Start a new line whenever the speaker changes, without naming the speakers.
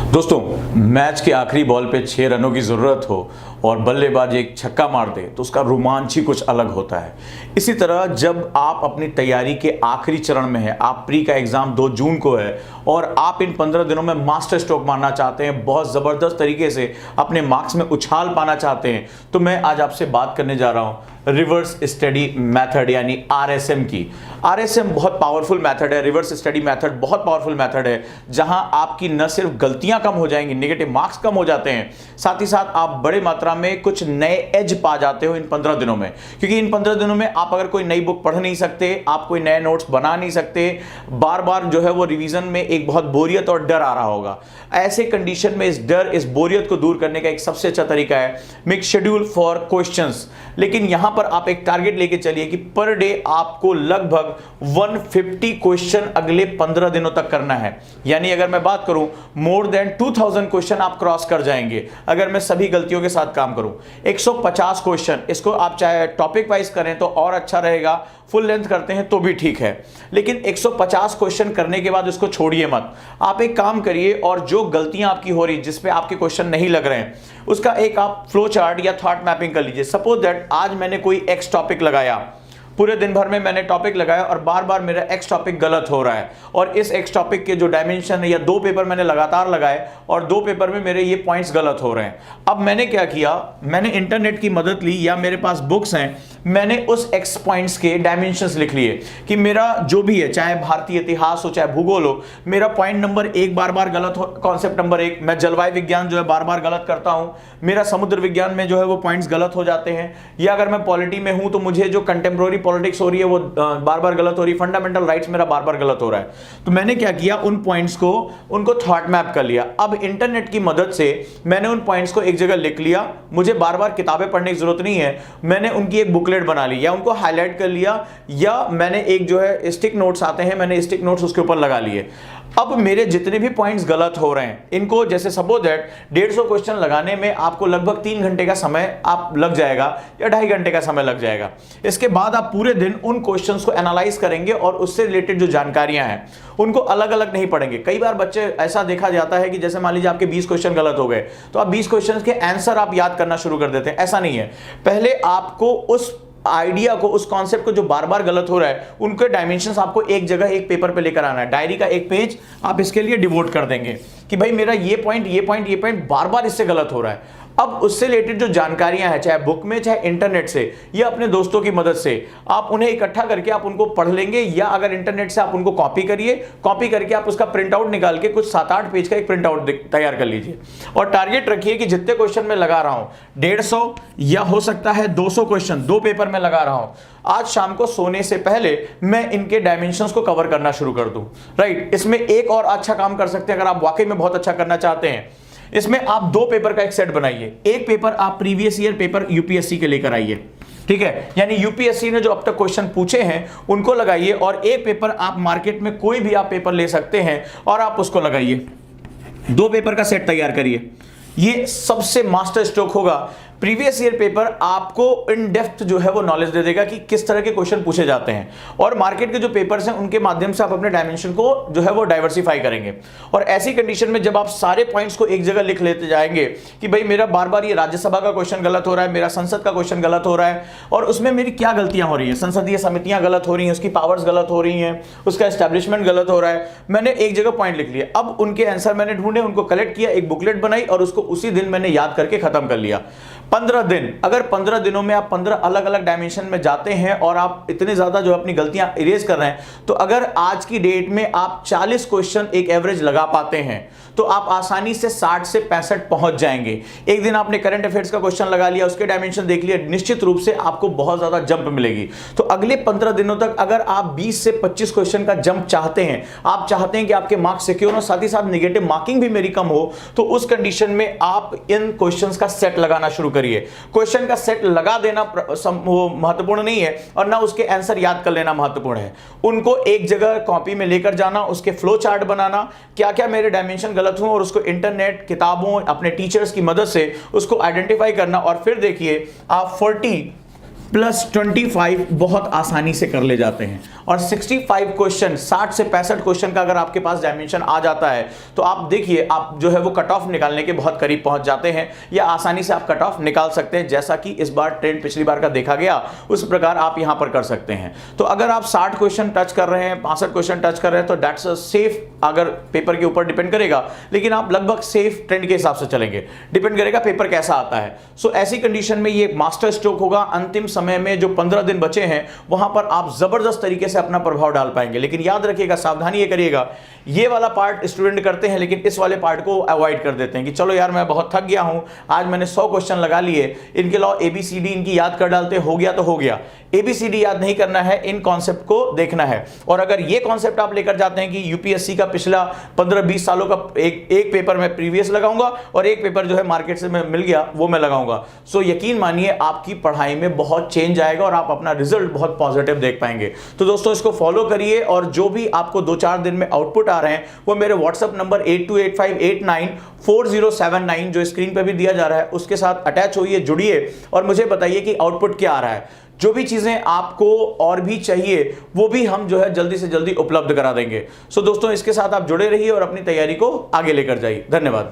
दोस्तों, मैच के आखिरी बॉल पे 6 रनों की ज़रूरत हो और बल्लेबाज एक छक्का मार दे तो उसका रोमांच ही कुछ अलग होता है। इसी तरह जब आप अपनी तैयारी के आखिरी चरण में हैं, आप प्री का एग्ज़ाम 2 जून को है और आप इन 15 दिनों में मास्टर स्ट्रोक मारना चाहते हैं, बहुत ज़बरदस्त तरीके से अपने मार्क्स में उछाल पाना चाहते हैं, तो मैं आज आपसे बात करने जा रहा हूँ रिवर्स स्टडी मेथड यानी आरएसएम की। आरएसएम बहुत पावरफुल मेथड है, रिवर्स स्टडी मेथड बहुत पावरफुल मेथड है, जहां आपकी न सिर्फ गलतियां कम हो जाएंगी, नेगेटिव मार्क्स कम हो जाते हैं, साथ ही साथ आप बड़े मात्रा में कुछ नए एज पा जाते हो इन 15 दिनों में। क्योंकि इन 15 दिनों में आप अगर कोई नई बुक पढ़ नहीं सकते, आप कोई नए नोट्स बना नहीं सकते, बार बार जो है वो रिवीजन में एक बहुत बोरियत और डर आ रहा होगा। ऐसे कंडीशन में इस डर, इस बोरियत को दूर करने का एक सबसे अच्छा तरीका है मेक शेड्यूल फॉर क्वेश्चंस। लेकिन यहां पर आप एक टारगेट लेके चलिए कि पर डे आपको लगभग 150 क्वेश्चन अगले 15 दिनों तक करना है। यानी अगर मैं बात करूं मोर देन 2000 क्वेश्चन आप क्रॉस कर जाएंगे अगर मैं सभी गलतियों के साथ काम करूं। 150 क्वेश्चन, इसको आप चाहे टॉपिक वाइज करें तो और अच्छा रहेगा, फुल लेंथ करते हैं तो भी ठीक है, लेकिन 150 क्वेश्चन करने के बाद उसको छोड़िए मत। आप एक काम करिए और जो गलतियां आपकी हो रही, जिस पे आपके क्वेश्चन नहीं लग रहे हैं, उसका एक आप फ्लो चार्ट या थॉट मैपिंग कर लीजिए। सपोज दैट आज मैंने कोई एक्स टॉपिक लगाया, पूरे दिन भर में मैंने टॉपिक लगाया और बार बार मेरा एक्स टॉपिक गलत हो रहा है और इस एक्स टॉपिक के जो डायमेंशन है, या 2 पेपर मैंने लगातार लगाए और 2 पेपर में मेरे ये पॉइंट्स गलत हो रहे हैं। अब मैंने क्या किया, मैंने इंटरनेट की मदद ली या मेरे पास बुक्स हैं, मैंने उस एक्स पॉइंट्स के डायमेंशंस लिख लिए कि मेरा जो भी है, चाहे भारतीय इतिहास हो चाहे भूगोल हो, मेरा पॉइंट नंबर 1 बार बार गलत हो, कॉन्सेप्ट नंबर 1, मैं जलवायु विज्ञान जो है बार बार गलत करता हूं, मेरा समुद्र विज्ञान में जो है वो पॉइंट्स गलत हो जाते हैं, या अगर मैं पॉलिटी में हूं तो मुझे जो कंटेम्प्रोरी पॉलिटिक्स हो रही है वो बार बार गलत हो रही है, फंडामेंटल राइट्स मेरा बार बार गलत हो रहा है। तो मैंने क्या किया, उन पॉइंट्स को उनको थॉट मैप कर लिया। अब इंटरनेट की मदद से मैंने उन पॉइंट्स को एक जगह लिख लिया, मुझे बार बार किताबें पढ़ने की जरूरत नहीं है, मैंने उनकी एक बुकलेट बना ली या उनको हाईलाइट कर लिया, या मैंने एक जो है स्टिक नोट्स आते हैं, मैंने स्टिक नोट्स उसके ऊपर लगा लिए। अब मेरे जितने भी पॉइंट्स गलत हो रहे हैं, इनको जैसे सपोज दैट 150 क्वेश्चन लगाने में आपको लगभग 3 घंटे का समय आप लग जाएगा या 2.5 घंटे का समय लग जाएगा। इसके बाद आप पूरे दिन उन क्वेश्चंस को एनालाइज करेंगे और उससे रिलेटेड जो जानकारियां हैं उनको अलग अलग नहीं पढ़ेंगे। कई बार बच्चे ऐसा देखा जाता है कि जैसे मान लीजिए आपके 20 क्वेश्चन गलत हो गए तो आप 20 क्वेश्चन के आंसर आप याद करना शुरू कर देते हैं। ऐसा नहीं है, पहले आपको उस आइडिया को, उस कॉन्सेप्ट को जो बार बार गलत हो रहा है, उनके डायमेंशंस आपको एक जगह एक पेपर पे लेकर आना है। डायरी का एक पेज आप इसके लिए डिवोट कर देंगे कि भाई मेरा ये पॉइंट बार बार इससे गलत हो रहा है। अब उससे रिलेटेड जो जानकारियां हैं, चाहे बुक में चाहे इंटरनेट से या अपने दोस्तों की मदद से, आप उन्हें इकट्ठा करके आप उनको पढ़ लेंगे, या अगर इंटरनेट से आप उनको कॉपी करिए, कॉपी करके आप उसका प्रिंट आउट निकाल के कुछ 7-8 पेज का एक प्रिंट आउट तैयार कर लीजिए और टारगेट रखिए कि जितने क्वेश्चन मैं लगा रहा हूं, 150 या हो सकता है 200 क्वेश्चन 2 पेपर में लगा रहा हूं, आज शाम को सोने से पहले मैं इनके डायमेंशंस को कवर करना शुरू कर दूं। राइट, इसमें एक और अच्छा काम कर सकते हैं अगर आप वाकई में बहुत अच्छा करना चाहते हैं। इसमें आप 2 पेपर का एक सेट बनाइए, एक पेपर आप प्रीवियस ईयर पेपर यूपीएससी के लेकर आइए, ठीक है, यानी यूपीएससी ने जो अब तक क्वेश्चन पूछे हैं उनको लगाइए, और एक पेपर आप मार्केट में कोई भी आप पेपर ले सकते हैं और आप उसको लगाइए। 2 पेपर का सेट तैयार करिए, ये सबसे मास्टर स्ट्रोक होगा। प्रीवियस ईयर पेपर आपको इन डेप्थ जो है वो नॉलेज दे देगा कि किस तरह के क्वेश्चन पूछे जाते हैं, और मार्केट के जो पेपर्स हैं उनके माध्यम से आप अपने डायमेंशन को जो है वो डाइवर्सिफाई करेंगे। और ऐसी कंडीशन में जब आप सारे पॉइंट्स को एक जगह लिख लेते जाएंगे कि भाई मेरा बार बार ये राज्यसभा का क्वेश्चन गलत हो रहा है, मेरा संसद का क्वेश्चन गलत हो रहा है, और उसमें मेरी क्या गलतियां हो रही है, संसदीय समितियां गलत हो रही हैं, उसकी पावर्स गलत हो रही हैं, उसका एस्टेब्लिशमेंट गलत हो रहा है, मैंने एक जगह पॉइंट लिख लिया। अब उनके आंसर मैंने ढूंढे, उनको कलेक्ट किया, एक बुकलेट बनाई और उसको उसी दिन मैंने याद करके खत्म कर लिया। 15 दिन, अगर 15 दिनों में आप 15 अलग अलग डायमेंशन में जाते हैं और आप इतने ज्यादा जो अपनी गलतियां इरेज कर रहे हैं, तो अगर आज की डेट में आप 40 क्वेश्चन एक एवरेज लगा पाते हैं तो आप आसानी से 60 से 65 पहुंच जाएंगे। एक दिन आपने करंट अफेयर्स का क्वेश्चन लगा लिया, उसके डायमेंशन देख लिया, निश्चित रूप से आपको बहुत ज्यादा जंप मिलेगी। तो अगले 15 दिनों तक अगर आप 20 से 25 क्वेश्चन का जंप चाहते हैं, आप चाहते हैं कि आपके मार्क्स सिक्योर हो, साथ ही साथ नेगेटिव मार्किंग भी मेरी कम हो, तो उस कंडीशन में आप इन क्वेश्चंस का सेट लगाना शुरू करिए। क्वेश्चन का सेट लगा देना महत्वपूर्ण नहीं है और ना उसके आंसर याद कर लेना महत्वपूर्ण है। उनको एक जगह कॉपी में लेकर जाना, उसके फ्लो चार्ट बनाना, क्या क्या मेरे डायमेंशन गलत हुए, और उसको इंटरनेट, किताबों, अपने टीचर्स की मदद से उसको आइडेंटिफाई करना, और फिर देखिए आप 40 प्लस 25 बहुत आसानी से कर ले जाते हैं। और 65 क्वेश्चन, 60 से 65 क्वेश्चन का अगर आपके पास डायमेंशन आ जाता है तो आप देखिए आप जो है वो कट ऑफ निकालने के बहुत करीब पहुंच जाते हैं, या आसानी से आप कट ऑफ निकाल सकते हैं। जैसा कि इस बार ट्रेंड पिछली बार का देखा गया उस प्रकार आप यहां पर कर सकते हैं। तो अगर आप 60 क्वेश्चन टच कर रहे हैं, 65 क्वेश्चन टच कर रहे हैं तो दैट्स अ सेफ, अगर पेपर के ऊपर डिपेंड करेगा, लेकिन आप लगभग सेफ ट्रेंड के हिसाब से चलेंगे, डिपेंड करेगा पेपर कैसा आता है। सो ऐसी कंडीशन में ये मास्टर स्ट्रोक होगा। अंतिम समय में जो 15 दिन बचे हैं वहां पर आप जबरदस्त तरीके से अपना प्रभाव डाल पाएंगे। लेकिन याद रखिएगा, सावधानी ये करिएगा, ये वाला पार्ट स्टूडेंट करते हैं लेकिन इस वाले पार्ट को अवॉइड कर देते हैं कि चलो यार मैं बहुत थक गया हूं, आज मैंने 100 क्वेश्चन लगा लिए, इनके अलावा एबीसीडी इनकी याद कर डालते, हो गया तो हो गया। एबीसीडी याद नहीं करना है, इन कॉन्सेप्ट को देखना है। और अगर ये कॉन्सेप्ट आप लेकर जाते हैं कि यूपीएससी का पिछला 15-20 सालों का एक पेपर मैं प्रीवियस लगाऊंगा और एक पेपर जो है मार्केट से मैं मिल गया वो मैं लगाऊंगा, सो यकीन मानिए आपकी पढ़ाई में बहुत चेंज आएगा और आप अपना रिजल्ट बहुत पॉजिटिव देख पाएंगे। तो दोस्तों इसको फॉलो करिए और जो भी आपको 2-4 दिन में आउटपुट आ रहे हैं वो मेरे व्हाट्सएप नंबर 8285894079 जो स्क्रीन पर भी दिया जा रहा है उसके साथ अटैच होइए, जुड़िए और मुझे बताइए कि आउटपुट क्या आ रहा है। जो भी चीजें आपको और भी चाहिए वो भी हम जो है जल्दी से जल्दी उपलब्ध करा देंगे। सो दोस्तों इसके साथ आप जुड़े रहिए और अपनी तैयारी को आगे लेकर जाइए। धन्यवाद।